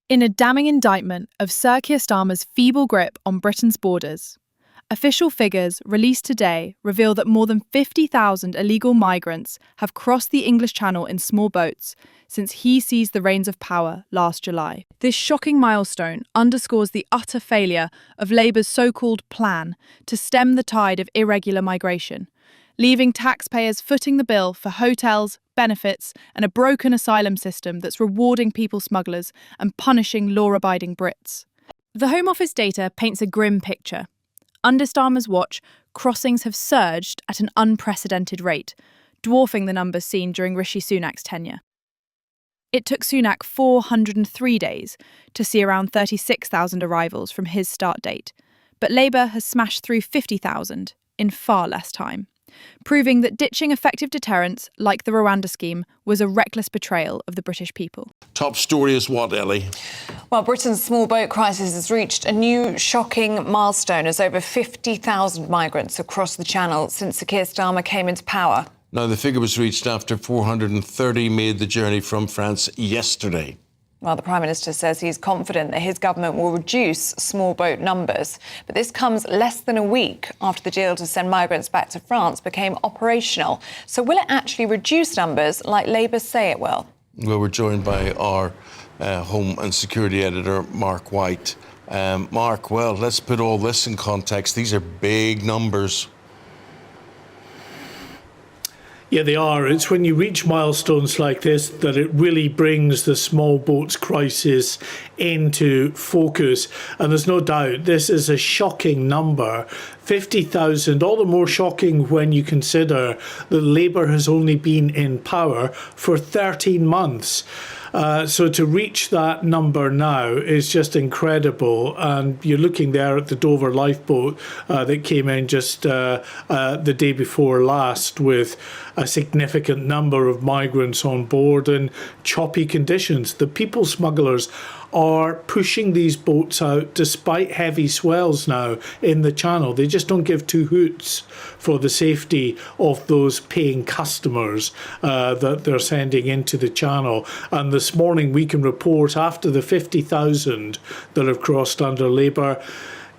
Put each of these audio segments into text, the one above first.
In a damning indictment of Sir Keir Starmer's feeble grip on Britain's borders, official figures released today reveal that more than 50,000 illegal migrants have crossed the English Channel in small boats since he seized the reins of power last July. This shocking milestone underscores the utter failure of Labour's so-called plan to stem the tide of irregular migration, leaving taxpayers footing the bill for hotels, benefits, and a broken asylum system that's rewarding people smugglers and punishing law-abiding Brits. The Home Office data paints a grim picture. Under Starmer's watch, crossings have surged at an unprecedented rate, dwarfing the numbers seen during Rishi Sunak's tenure. It took Sunak 403 days to see around 36,000 arrivals from his start date, but Labour has smashed through 50,000 in far less time, proving that ditching effective deterrents like the Rwanda scheme was a reckless betrayal of the British people. Top story is what, Ellie? Well, Britain's small boat crisis has reached a new shocking milestone as over 50,000 migrants have crossed the Channel since Sir Keir Starmer came into power. Now, the figure was reached after 430 made the journey from France yesterday. Well, the Prime Minister says he's confident that his government will reduce small boat numbers. But this comes less than a week after the deal to send migrants back to France became operational. So will it actually reduce numbers like Labour say it will? Well, we're joined by our Home and Security Editor, Mark White. Mark, well, let's put all this in context. These are big numbers. Yeah, they are. It's when you reach milestones like this that it really brings the small boats crisis into focus. And there's no doubt this is a shocking number. 50,000, all the more shocking when you consider that Labour has only been in power for 13 months. So to reach that number now is just incredible. And you're looking there at the Dover lifeboat that came in just the day before last with a significant number of migrants on board in choppy conditions. The people smugglers are pushing these boats out despite heavy swells now in the Channel. They just don't give two hoots for the safety of those paying customers that they're sending into the Channel. And this morning we can report after the 50,000 that have crossed under Labour,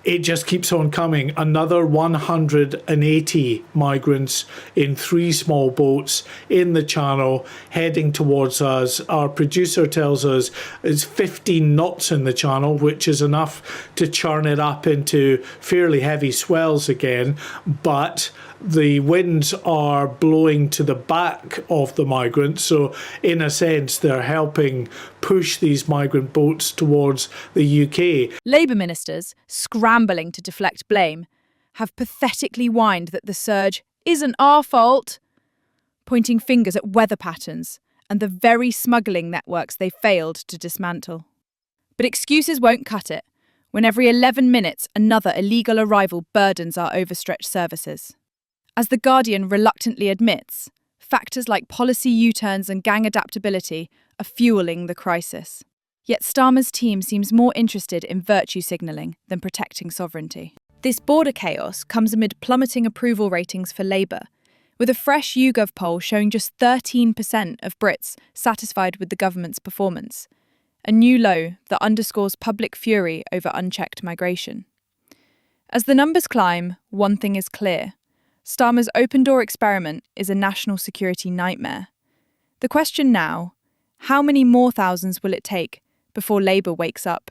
it just keeps on coming. Another 180 migrants in 3 small boats in the Channel heading towards us. Our producer tells us it's 15 knots in the Channel, which is enough to churn it up into fairly heavy swells again. But the winds are blowing to the back of the migrants. So in a sense, they're helping push these migrant boats towards the UK. Labour ministers, scrambling to deflect blame, have pathetically whined that the surge isn't our fault, pointing fingers at weather patterns and the very smuggling networks they failed to dismantle. But excuses won't cut it when every 11 minutes another illegal arrival burdens our overstretched services. As The Guardian reluctantly admits, factors like policy U-turns and gang adaptability are fueling the crisis. Yet Starmer's team seems more interested in virtue signalling than protecting sovereignty. This border chaos comes amid plummeting approval ratings for Labour, with a fresh YouGov poll showing just 13% of Brits satisfied with the government's performance, a new low that underscores public fury over unchecked migration. As the numbers climb, one thing is clear. Starmer's open-door experiment is a national security nightmare. The question now, how many more thousands will it take before Labour wakes up?